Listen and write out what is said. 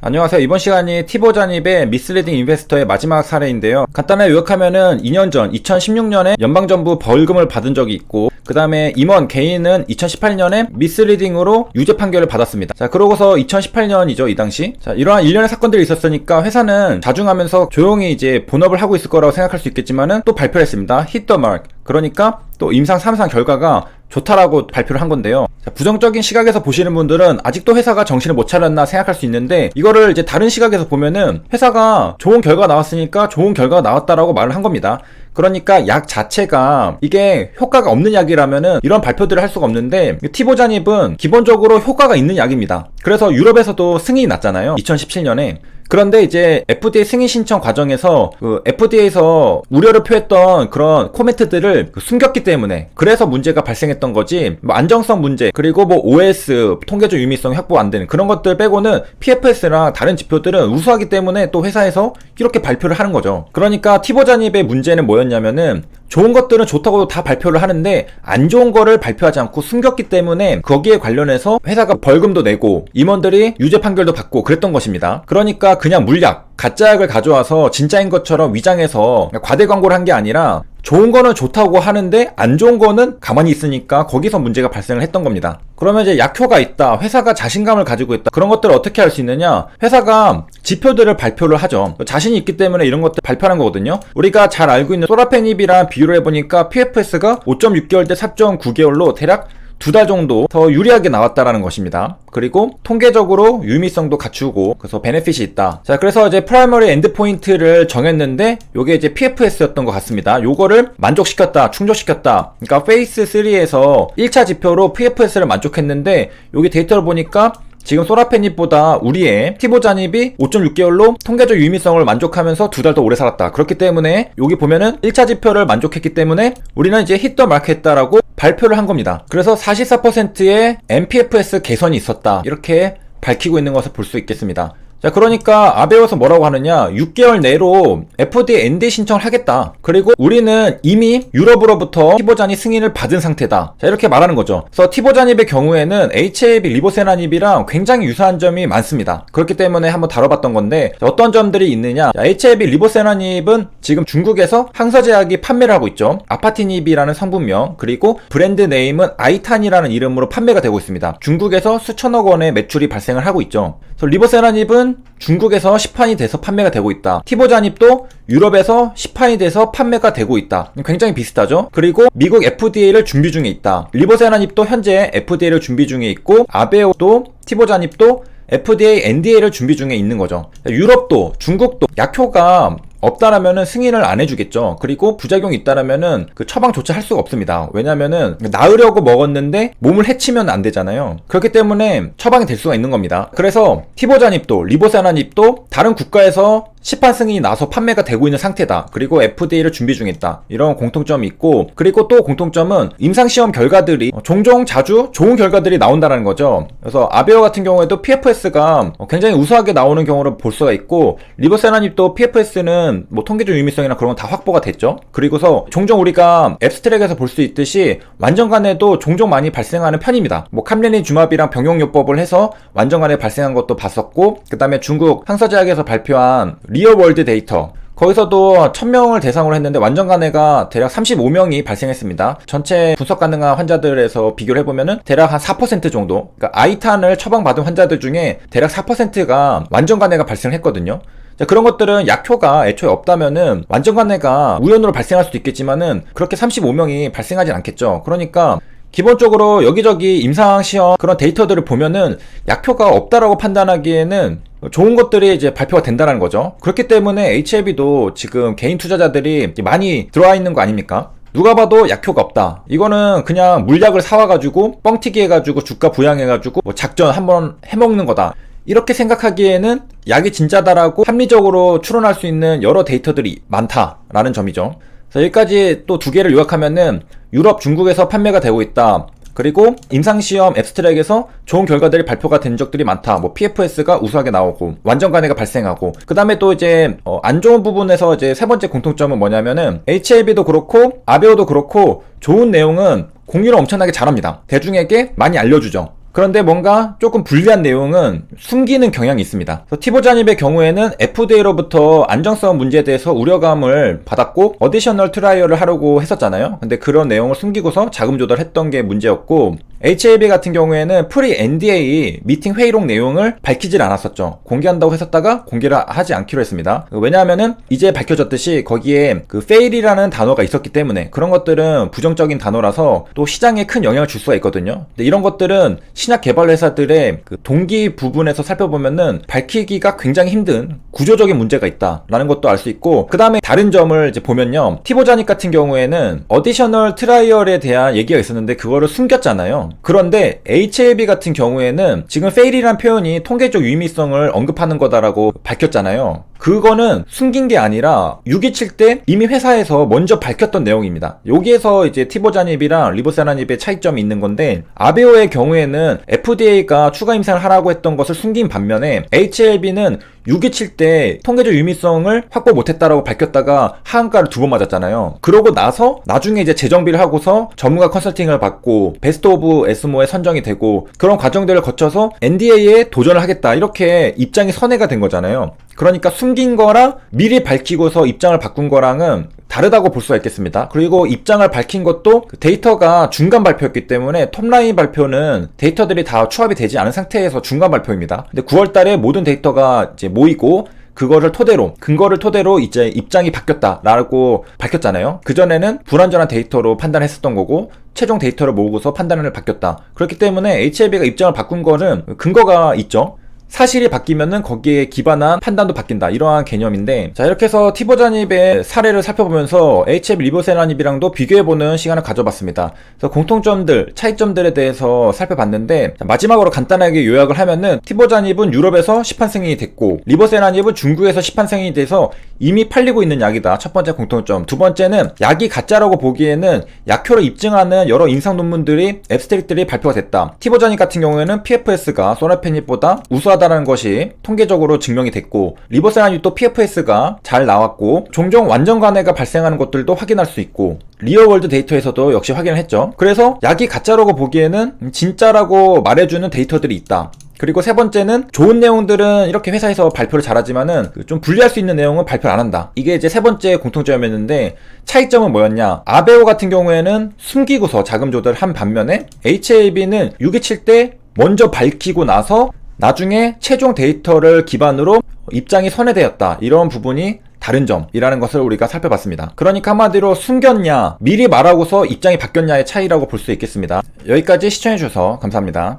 안녕하세요. 이번 시간이 티보 잔입의 미스리딩 인베스터의 마지막 사례인데요. 간단하게 요약하면은 2년 전 2016년에 연방정부 벌금을 받은 적이 있고, 그 다음에 임원 개인은 2018년에 미스리딩으로 유죄 판결을 받았습니다. 자, 그러고서 2018년이죠, 이 당시. 자, 이러한 일련의 사건들이 있었으니까 회사는 자중하면서 조용히 이제 본업을 하고 있을 거라고 생각할 수 있겠지만은 또 발표를 했습니다. Hit the mark. 그러니까 또 임상 3상 결과가 좋다라고 발표를 한 건데요. 자, 부정적인 시각에서 보시는 분들은 아직도 회사가 정신을 못 차렸나 생각할 수 있는데, 이거를 이제 다른 시각에서 보면은 회사가 좋은 결과가 나왔으니까 좋은 결과가 나왔다라고 말을 한 겁니다. 그러니까 약 자체가 이게 효과가 없는 약이라면은 이런 발표들을 할 수가 없는데, 티보잔입은 기본적으로 효과가 있는 약입니다. 그래서 유럽에서도 승인이 났잖아요, 2017년에. 그런데 이제 FDA 승인 신청 과정에서 FDA에서 우려를 표했던 그런 코멘트들을 숨겼기 때문에, 그래서 문제가 발생했던 거지, 뭐 안정성 문제, 그리고 뭐 OS, 통계적 유미성 확보 안 되는 그런 것들 빼고는 PFS랑 다른 지표들은 우수하기 때문에 또 회사에서 이렇게 발표를 하는 거죠. 그러니까 티보잔입의 문제는 뭐였냐면은, 좋은 것들은 좋다고 다 발표를 하는데 안 좋은 거를 발표하지 않고 숨겼기 때문에 거기에 관련해서 회사가 벌금도 내고 임원들이 유죄 판결도 받고 그랬던 것입니다. 그러니까 그냥 물약, 가짜약을 가져와서 진짜인 것처럼 위장해서 과대 광고를 한 게 아니라, 좋은 거는 좋다고 하는데 안 좋은 거는 가만히 있으니까 거기서 문제가 발생을 했던 겁니다. 그러면 이제 약효가 있다, 회사가 자신감을 가지고 있다, 그런 것들을 어떻게 할 수 있느냐? 회사가 지표들을 발표를 하죠. 자신이 있기 때문에 이런 것들 발표하는 거거든요. 우리가 잘 알고 있는 소라페닙이랑 비교를 해보니까 PFS가 5.6개월 대 4.9개월로 대략 2달 정도 더 유리하게 나왔다라는 것입니다. 그리고 통계적으로 유의미성도 갖추고, 그래서 베네핏이 있다. 자, 그래서 이제 프라이머리 엔드포인트를 정했는데 요게 이제 PFS였던 것 같습니다. 요거를 만족시켰다, 충족시켰다. 그러니까 페이스 3에서 1차 지표로 PFS를 만족했는데, 여기 데이터를 보니까 지금 소라페닙보다 우리의 티보잔입이 5.6개월로 통계적 유의미성을 만족하면서 2달 더 오래 살았다. 그렇기 때문에 여기 보면은 1차 지표를 만족했기 때문에 우리는 이제 히트 더 마크 했다라고 발표를 한 겁니다. 그래서 44%의 MPFS 개선이 있었다, 이렇게 밝히고 있는 것을 볼 수 있겠습니다. 자, 그러니까 아베오에서 뭐라고 하느냐, 6개월 내로 FDA NDA 신청을 하겠다. 그리고 우리는 이미 유럽으로부터 티보잔입 승인을 받은 상태다. 자, 이렇게 말하는 거죠. 그래서 티보잔입의 경우에는 HAB 리보세라닙이랑 굉장히 유사한 점이 많습니다. 그렇기 때문에 한번 다뤄봤던 건데, 자, 어떤 점들이 있느냐. 자, HAB 리보세라닙은 지금 중국에서 항서제약이 판매를 하고 있죠. 아파티닙이라는 성분명, 그리고 브랜드 네임은 아이탄이라는 이름으로 판매가 되고 있습니다. 중국에서 수천억 원의 매출이 발생을 하고 있죠. 그래서 리보세라닙은 중국에서 시판이 돼서 판매가 되고 있다. 티보잔입도 유럽에서 시판이 돼서 판매가 되고 있다. 굉장히 비슷하죠. 그리고 미국 FDA를 준비 중에 있다. 리보세라닙도 현재 FDA를 준비 중에 있고, 아베오도 티보잔입도 FDA NDA를 준비 중에 있는 거죠. 유럽도 중국도 약효가 없다라면은 승인을 안 해주겠죠. 그리고 부작용이 있다라면은 그 처방 조치할 수가 없습니다. 왜냐면은 나으려고 먹었는데 몸을 해치면 안 되잖아요. 그렇기 때문에 처방이 될 수가 있는 겁니다. 그래서 티보잔입도 리보세라닙도 다른 국가에서 시판 승인이 나서 판매가 되고 있는 상태다. 그리고 FDA를 준비 중에 있다. 이런 공통점이 있고, 그리고 또 공통점은 임상시험 결과들이 종종 자주 좋은 결과들이 나온다는 거죠. 그래서 아베오 같은 경우에도 PFS가 굉장히 우수하게 나오는 경우를 볼 수가 있고, 리보세라닙도 PFS는 뭐 통계적 유의미성이나 그런 건 다 확보가 됐죠. 그리고서 종종 우리가 앱스트랙에서 볼 수 있듯이 완전간에도 종종 많이 발생하는 편입니다. 뭐 캄레니주마비랑 병용요법을 해서 완전간에 발생한 것도 봤었고, 그 다음에 중국 항서제약에서 발표한 리얼월드 데이터, 거기서도 1000명을 대상으로 했는데 완전간해가 대략 35명이 발생했습니다. 전체 분석 가능한 환자들에서 비교를 해보면은 대략 한 4% 정도, 그러니까 아이탄을 처방받은 환자들 중에 대략 4%가 완전간해가 발생했거든요. 자, 그런 것들은 약효가 애초에 없다면은 완전간해가 우연으로 발생할 수도 있겠지만은 그렇게 35명이 발생하진 않겠죠. 그러니까 기본적으로 여기저기 임상시험 그런 데이터들을 보면은 약효가 없다라고 판단하기에는 좋은 것들이 이제 발표가 된다는 거죠. 그렇기 때문에 HLB도 지금 개인 투자자들이 많이 들어와 있는 거 아닙니까? 누가 봐도 약효가 없다, 이거는 그냥 물약을 사와가지고 뻥튀기 해가지고 주가 부양해가지고 뭐 작전 한번 해먹는 거다, 이렇게 생각하기에는 약이 진짜다라고 합리적으로 추론할 수 있는 여러 데이터들이 많다라는 점이죠. 그래서 여기까지 또 두 개를 요약하면은, 유럽, 중국에서 판매가 되고 있다. 그리고 임상시험 앱스트랙에서 좋은 결과들이 발표가 된 적들이 많다. 뭐 PFS가 우수하게 나오고 완전간해가 발생하고, 그 다음에 또 이제 안 좋은 부분에서 이제 세 번째 공통점은 뭐냐면은, HLB도 그렇고 아베오도 그렇고 좋은 내용은 공유를 엄청나게 잘합니다. 대중에게 많이 알려주죠. 그런데 뭔가 조금 불리한 내용은 숨기는 경향이 있습니다. 티보 잔입의 경우에는 FDA로부터 안정성 문제에 대해서 우려감을 받았고 어디셔널 트라이얼을 하려고 했었잖아요. 근데 그런 내용을 숨기고서 자금 조달했던 게 문제였고, HAB 같은 경우에는 프리 NDA 미팅 회의록 내용을 밝히질 않았었죠. 공개한다고 했었다가 공개를 하지 않기로 했습니다. 왜냐하면은 이제 밝혀졌듯이 거기에 그 fail이라는 단어가 있었기 때문에 그런 것들은 부정적인 단어라서 또 시장에 큰 영향을 줄 수가 있거든요. 근데 이런 것들은 신약 개발 회사들의 그 동기 부분에서 살펴보면은 밝히기가 굉장히 힘든 구조적인 문제가 있다라는 것도 알 수 있고, 그 다음에 다른 점을 이제 보면요, 티보자닉 같은 경우에는 어디셔널 트라이얼에 대한 얘기가 있었는데 그거를 숨겼잖아요. 그런데 HAB 같은 경우에는 지금 fail이란 표현이 통계적 유의미성을 언급하는 거다라고 밝혔잖아요. 그거는 숨긴 게 아니라 627 때 이미 회사에서 먼저 밝혔던 내용입니다. 여기에서 이제 티보자닙이랑 리보세라닙의 차이점이 있는 건데, 아베오의 경우에는 FDA가 추가 임상을 하라고 했던 것을 숨긴 반면에 HLB는 627 때 통계적 유의미성을 확보 못했다라고 밝혔다가 하한가를 2번 맞았잖아요. 그러고 나서 나중에 이제 재정비를 하고서 전문가 컨설팅을 받고 베스트 오브 에스모에 선정이 되고, 그런 과정들을 거쳐서 NDA에 도전을 하겠다 이렇게 입장이 선회가 된 거잖아요. 그러니까 숨긴 거랑 미리 밝히고서 입장을 바꾼 거랑은 다르다고 볼 수가 있겠습니다. 그리고 입장을 밝힌 것도 데이터가 중간 발표였기 때문에 톱라인 발표는 데이터들이 다 추합이 되지 않은 상태에서 중간 발표입니다. 근데 9월 달에 모든 데이터가 이제 모이고 그거를 토대로, 근거를 토대로 이제 입장이 바뀌었다라고 밝혔잖아요. 그전에는 불완전한 데이터로 판단했었던 거고 최종 데이터를 모으고서 판단을 바뀌었다. 그렇기 때문에 HLB가 입장을 바꾼 거는 근거가 있죠. 사실이 바뀌면은 거기에 기반한 판단도 바뀐다, 이러한 개념인데, 자, 이렇게 해서 티보자닙의 사례를 살펴보면서 HF 리보세라닙이랑도 비교해보는 시간을 가져봤습니다. 그래서 공통점들, 차이점들에 대해서 살펴봤는데, 자, 마지막으로 간단하게 요약을 하면은 티보자닙은 유럽에서 시판 승인이 됐고 리보세라닙은 중국에서 시판 승인이 돼서 이미 팔리고 있는 약이다. 첫 번째 공통점. 두 번째는 약이 가짜라고 보기에는 약효를 입증하는 여러 임상 논문들이, 앱스트릭들이 발표가 됐다. 티보자닙 같은 경우에는 PFS가 소라페닙보다 우수하다는 것이 통계적으로 증명이 됐고, 리보세라닙도 PFS가 잘 나왔고 종종 완전 관해가 발생하는 것들도 확인할 수 있고 리얼월드 데이터에서도 역시 확인을 했죠. 그래서 약이 가짜라고 보기에는 진짜라고 말해주는 데이터들이 있다. 그리고 세 번째는 좋은 내용들은 이렇게 회사에서 발표를 잘하지만은 좀 불리할 수 있는 내용은 발표를 안 한다. 이게 이제 세 번째 공통점이었는데, 차이점은 뭐였냐? 아베오 같은 경우에는 숨기고서 자금 조달을 한 반면에 HAB는 627 때 먼저 밝히고 나서 나중에 최종 데이터를 기반으로 입장이 선회되었다. 이런 부분이 다른 점이라는 것을 우리가 살펴봤습니다. 그러니까 한마디로 숨겼냐, 미리 말하고서 입장이 바뀌었냐의 차이라고 볼 수 있겠습니다. 여기까지 시청해주셔서 감사합니다.